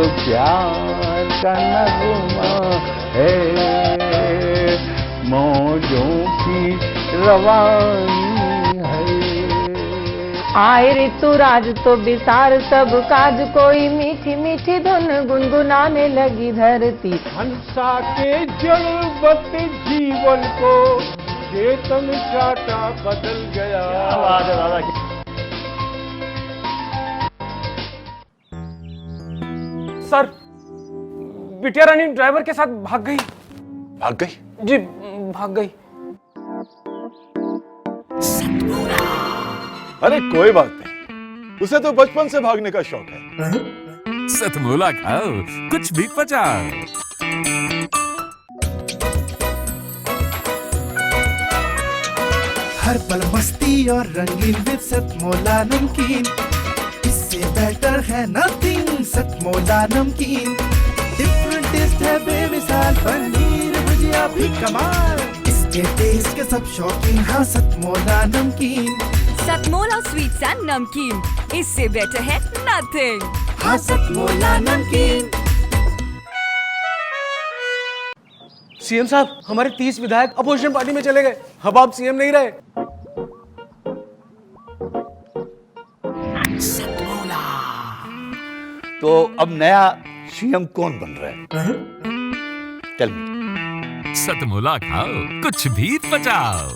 प्यार का नगमा है, मौजों की रवानी है। आए ऋतुराज तो बिसार सब काज, कोई मीठी मीठी धुन गुनगुनाने लगी धरती। हंसा के जड़वत जीवन को चेतन चाटा बदल गया। सर, बिटिया रानी ड्राइवर के साथ भाग गई। भाग गई? जी, भाग गई। अरे कोई बात नहीं, उसे तो बचपन से भागने का शौक है। सतमोला खाओ, कुछ भी पचाओ। हर पल मस्ती और रंगीन विद सतमोला नमकीन, इससे बेटर है नथिंग। सतमोला नमकीन डिफरेंट टेस्ट है बेमिसाल, पनीर भुजिया भी कमाल, इसके टेस्ट के सब शौकीन। हाँ सतमोला नमकीन, सतमोला स्वीट्स एंड नमकीन, इससे बेटर है नथिंग। हाँ सतमोला नमकीन। सीएम साहब, हमारे 30 विधायक अपोजिशन पार्टी में चले गए। अब आप सीएम नहीं रहे। तो अब नया सीएम कौन बन रहा है? Tell me. सतमोला खाओ, कुछ भी पचाओ।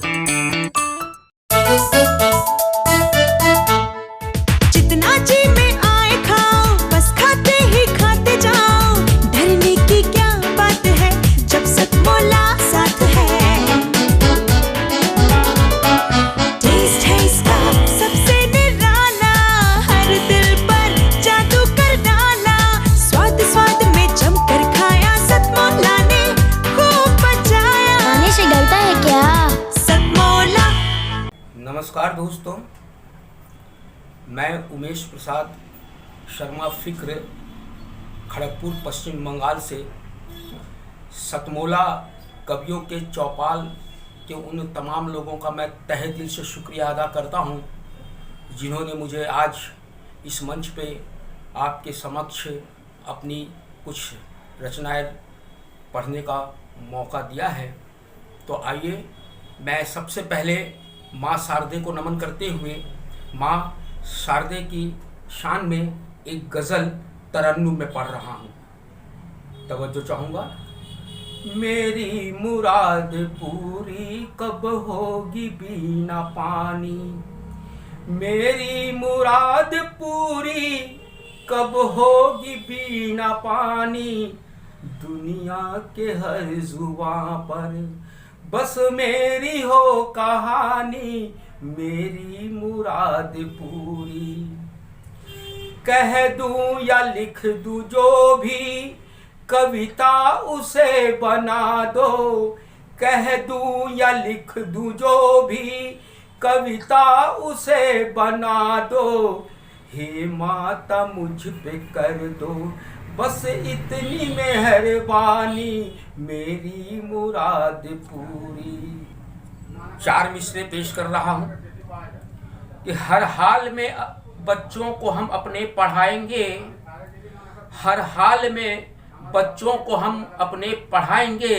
जितना जी में आए खाओ, बस खाते ही खाते जाओ। डरने की क्या बात है जब सतमोला साथ है। टेस्ट है इसका सबसे निराला, हर दिल पर जादू कर डाला। स्वाद स्वाद में जमकर खाया, सतमोला ने खूब बचाया। खाने से गलता है क्या? सतमोला। नमस्कार दोस्तों, मैं उमेश प्रसाद शर्मा फिक्र खड़गपुर पश्चिम बंगाल से सतमोला कवियों के चौपाल के उन तमाम लोगों का मैं तहे दिल से शुक्रिया अदा करता हूं, जिन्होंने मुझे आज इस मंच पे आपके समक्ष अपनी कुछ रचनाएं पढ़ने का मौका दिया है। तो आइए, मैं सबसे पहले माँ शारदे को नमन करते हुए माँ शारदे की शान में एक गज़ल तरन्नुम में पढ़ रहा हूँ। तवज्जो चाहूँगा। मेरी मुराद पूरी कब होगी बिना पानी, मेरी मुराद पूरी कब होगी बिना पानी। दुनिया के हर जुबां पर बस मेरी हो कहानी, मेरी मुराद पूरी। कह दूं या लिख दूं जो भी कविता उसे बना दो, कह दूं या लिख दूं जो भी कविता उसे बना दो। हे माता मुझ पे कर दो बस इतनी मेहरबानी, मेरी मुराद पूरी। 4 मिसरे पेश कर रहा हूँ कि हर हाल में बच्चों को हम अपने पढ़ाएंगे, हर हाल में बच्चों को हम अपने पढ़ाएंगे।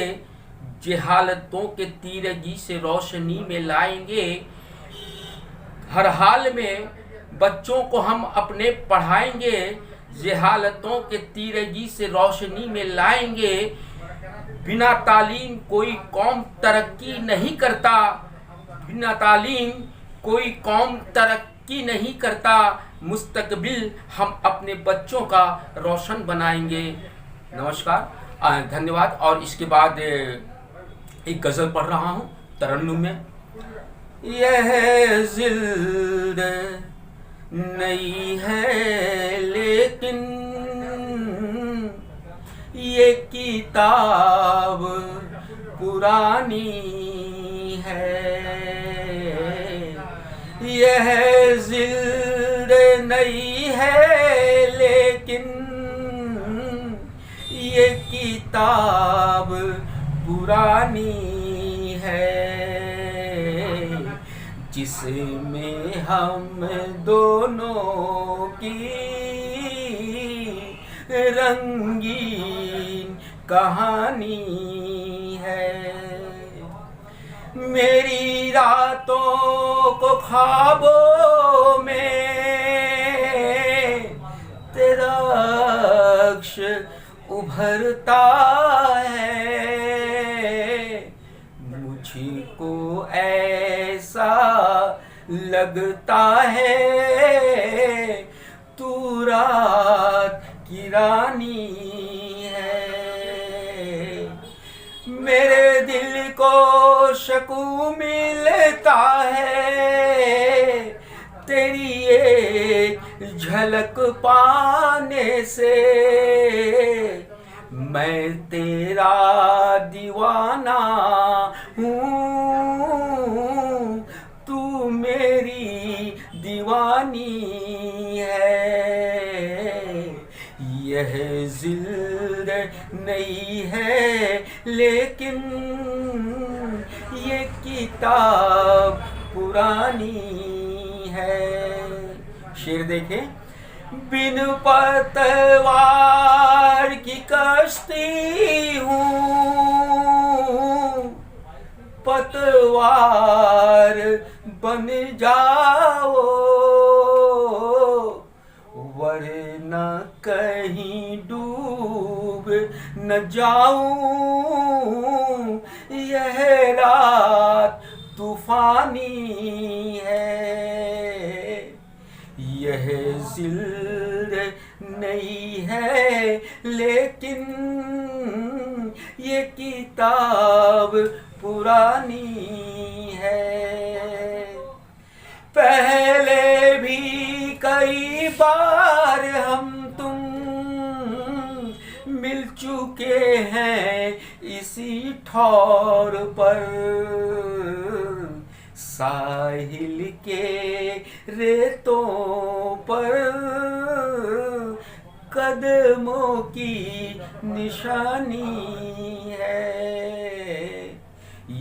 जहालतों के तीरगी से रोशनी में लाएंगे, हर हाल में बच्चों को हम अपने पढ़ाएंगे। जहालतों के तीरगी से रोशनी में लाएंगे। बिना तालीम कोई कौम तरक्की नहीं करता, बिना तालीम कोई कौम तरक्की नहीं करता। मुस्तकबिल हम अपने बच्चों का रोशन बनाएंगे। नमस्कार, धन्यवाद। और इसके बाद एक गज़ल पढ़ रहा हूँ तरन्नुम में। यह जिल्द नई है लेकिन ये किताब पुरानी है। यह जिल्द नई है लेकिन ये किताब पुरानी है। जिसमें हम दोनों की रंगीन कहानी है। मेरी रातों को ख्वाबों में तेरा अक्ष उभरता है। मुझको ऐसा लगता है तू रात की रानी है। मेरे दिल को सुकून मिलता है तेरी एक झलक पाने से। मैं तेरा दीवाना हूँ, तू मेरी दीवानी है। यह जिल्द नहीं है लेकिन ये किताब पुरानी है। शेर देखें। बिन पतवार की कश्ती हूँ, पतवार बन जाओ वरना कहीं डूब न जाऊं। यह रात तूफानी है। यह जिल्द नहीं है लेकिन ये किताब पुरानी है। पहले भी कई बार हम तुम मिल चुके हैं इसी ठौर पर। साहिल के रेतों पर कदमों की निशानी है।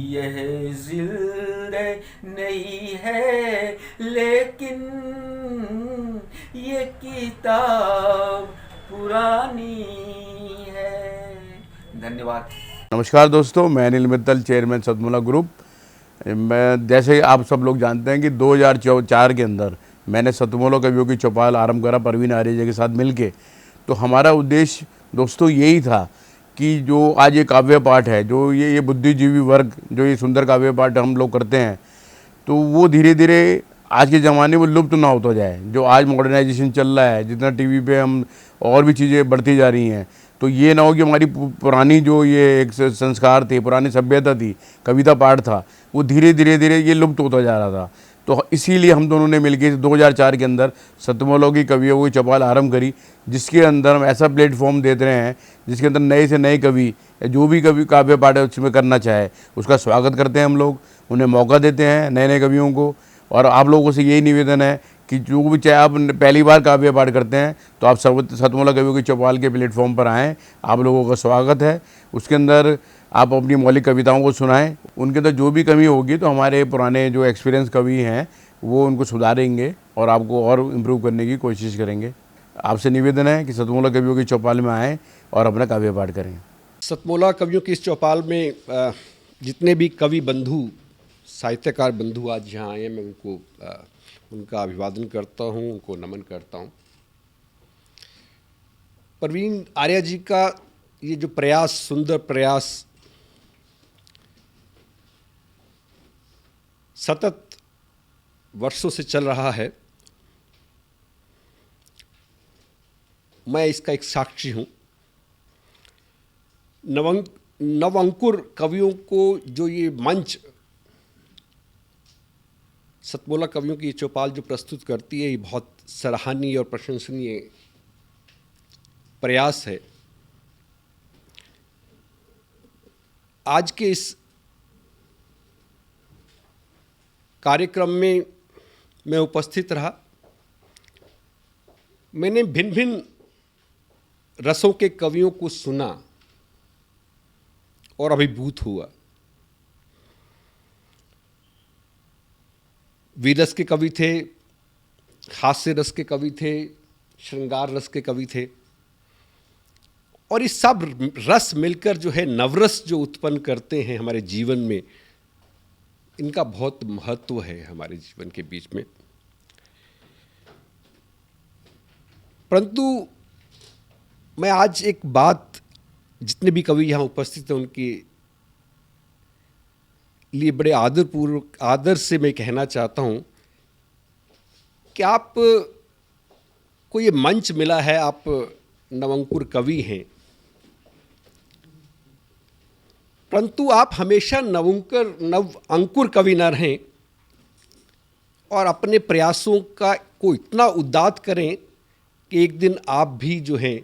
यह जिल्द नहीं है लेकिन ये किताब पुरानी है। धन्यवाद। नमस्कार दोस्तों, मैं अनिल मित्तल, चेयरमैन सतमोला ग्रुप। मैं जैसे आप सब लोग जानते हैं कि 2004 के अंदर मैंने सतमोला कवियों की चौपाल आरंभ करा परवीन आर्य जी के साथ मिलके। तो हमारा उद्देश्य दोस्तों यही था कि जो आज ये काव्य पाठ है, जो ये बुद्धिजीवी वर्ग जो ये सुंदर काव्य पाठ हम लोग करते हैं, तो वो धीरे धीरे आज के ज़माने में लुप्त ना होता जाए। जो आज मॉडर्नाइजेशन चल रहा है, जितना टीवी पे हम और भी चीज़ें बढ़ती जा रही हैं, तो ये ना हो कि हमारी पुरानी जो ये एक संस्कार थे, पुरानी सभ्यता थी, कविता पाठ था, वो धीरे धीरे ये लुप्त होता जा रहा था। तो इसीलिए हम दोनों ने मिलकर 2004 के अंदर सतमोला की कवियों की चौपाल आरंभ करी, जिसके अंदर हम ऐसा प्लेटफॉर्म देते रहे हैं जिसके अंदर नए से नए कवि जो भी कवि काव्य पाठ उसमें करना चाहे उसका स्वागत करते हैं। हम लोग उन्हें मौका देते हैं, नए नए कवियों को। और आप लोगों से यही निवेदन है कि जो भी चाहे आप पहली बार काव्य पाठ करते हैं तो आप सतमोला कवियों की चौपाल के प्लेटफॉर्म पर आएँ, आप लोगों का स्वागत है। उसके अंदर आप अपनी मौलिक कविताओं को सुनाएं। उनके अंदर जो भी कमी होगी तो हमारे पुराने जो एक्सपीरियंस कवि हैं वो उनको सुधारेंगे और आपको और इम्प्रूव करने की कोशिश करेंगे। आपसे निवेदन है कि सतमोला कवियों की चौपाल में आएँ और अपना काव्य पाठ करें। सतमोला कवियों की इस चौपाल में जितने भी कवि बंधु, साहित्यकार बंधु आज यहाँ आए हैं, मैं उनको उनका अभिवादन करता हूँ, उनको नमन करता हूँ। परवीन आर्य जी का ये जो प्रयास, सुंदर प्रयास, सतत वर्षों से चल रहा है, मैं इसका एक साक्षी हूँ। नवअंकुर कवियों को जो ये मंच सतमोला कवियों की ये चौपाल जो प्रस्तुत करती है, ये बहुत सराहनीय और प्रशंसनीय प्रयास है। आज के इस कार्यक्रम में मैं उपस्थित रहा। मैंने भिन्न भिन्न रसों के कवियों को सुना और अभिभूत हुआ। वीरस के कवि थे, हास्य रस के कवि थे, श्रृंगार रस के कवि थे, और ये सब रस मिलकर जो है नवरस जो उत्पन्न करते हैं हमारे जीवन में, इनका बहुत महत्व है हमारे जीवन के बीच में। परंतु मैं आज एक बात जितने भी कवि यहाँ उपस्थित हैं उनके लिए बड़े आदरपूर्वक आदर से मैं कहना चाहता हूँ कि आप को ये मंच मिला है, आप नवंकुर कवि हैं, परंतु आप हमेशा नव अंकुर कवि न रहें और अपने प्रयासों को इतना उद्दात करें कि एक दिन आप भी जो हैं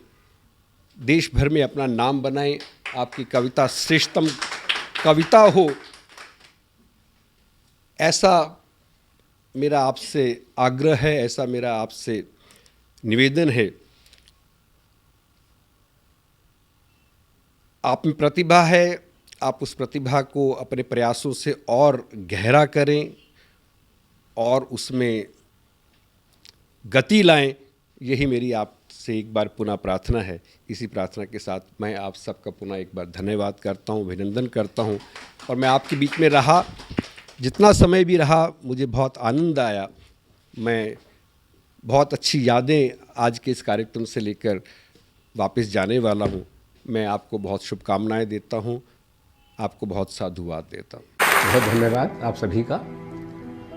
देश भर में अपना नाम बनाएं, आपकी कविता श्रेष्ठतम कविता हो, ऐसा मेरा आपसे आग्रह है, ऐसा मेरा आपसे निवेदन है। आप में प्रतिभा है, आप उस प्रतिभा को अपने प्रयासों से और गहरा करें और उसमें गति लाएं, यही मेरी आपसे एक बार पुनः प्रार्थना है। इसी प्रार्थना के साथ मैं आप सबका पुनः एक बार धन्यवाद करता हूँ, अभिनंदन करता हूँ। और मैं आपके बीच में रहा, जितना समय भी रहा, मुझे बहुत आनंद आया। मैं बहुत अच्छी यादें आज के इस कार्यक्रम से लेकर वापस जाने वाला हूँ। मैं आपको बहुत शुभकामनाएं देता हूँ, आपको बहुत साधुवाद देता हूँ। बहुत धन्यवाद आप सभी का।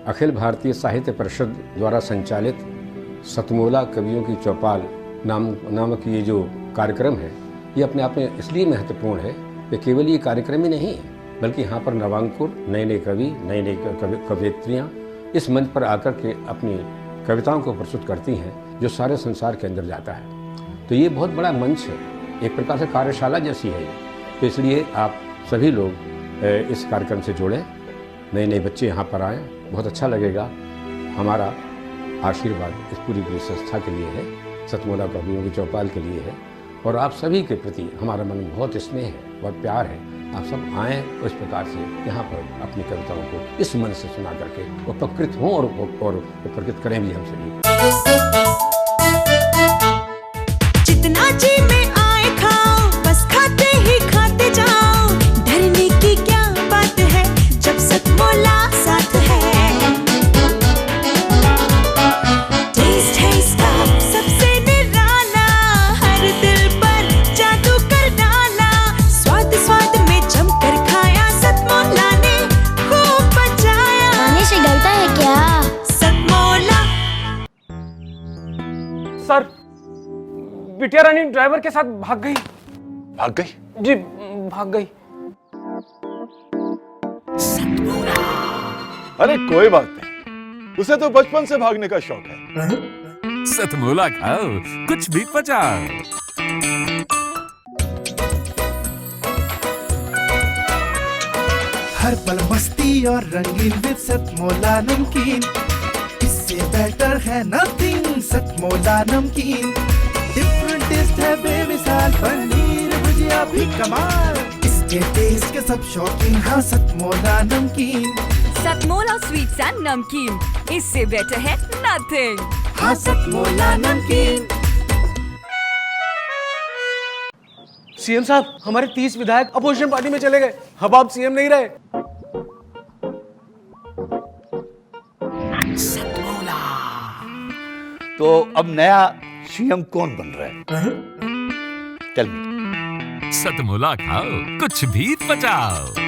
अखिल भारतीय साहित्य परिषद द्वारा संचालित सतमोला कवियों की चौपाल नामक ये जो कार्यक्रम है, ये अपने आप में इसलिए महत्वपूर्ण है कि केवल ये कार्यक्रम ही नहीं है, बल्कि यहाँ पर नवांकुर नए नए कवि, नए नए कवयित्रियाँ इस मंच पर आकर के अपनी कविताओं को प्रस्तुत करती हैं, जो सारे संसार के अंदर जाता है। तो ये बहुत बड़ा मंच है, एक प्रकार से कार्यशाला जैसी है ये। तो इसलिए आप सभी लोग इस कार्यक्रम से जुड़ें, नए नए बच्चे यहाँ पर आएँ, बहुत अच्छा लगेगा। हमारा आशीर्वाद इस पूरी संस्था के लिए है, सतमोला कवियों की चौपाल के लिए है, और आप सभी के प्रति हमारा मन बहुत स्नेह है, बहुत प्यार है। आप सब आएँ उस प्रकार से यहाँ पर अपनी कविताओं को इस मन से सुना करके उपकृत हों और उपकृत करें भी हम सभी। जितना जी में आए खाओ, बस खाते ही खाते जाओ, डरने की क्या बात है जब सतमोला साथ है। टेस्ट है इसका सबसे निराला, हर दिल पर जादू कर डाला, स्वाद स्वाद में जमकर खाया, सतमोला ने खूब बचाया। खाने से डरता है क्या? सतमोला। सर, बिटिया रानी ड्राइवर के साथ भाग गई। भाग गई? जी, भाग गई। अरे कोई बात नहीं, उसे तो बचपन से भागने का शौक है। सतमोला खाओ, कुछ भी पचाओ। हर पल मस्ती और रंगीन विद सतमोला नमकीन, इससे बेटर है नथिंग। सतमोला नमकीन डिफरेंट टेस्ट है बेमिसाल, पनीर भुजिया भी कमाल, इसके टेस्ट के सब शौकीन। हाँ सतमोला नमकीन, सतमोला स्वीट्स एंड नमकीन, इससे बेटर है नथिंग। हाँ सतमोला नमकीन। सीएम साहब, हमारे 30 विधायक अपोजिशन पार्टी में चले गए। अब आप सीएम नहीं रहे। तो अब नया सीएम कौन बन रहा है? Tell me. सतमोला खाओ, कुछ भी पचाओ।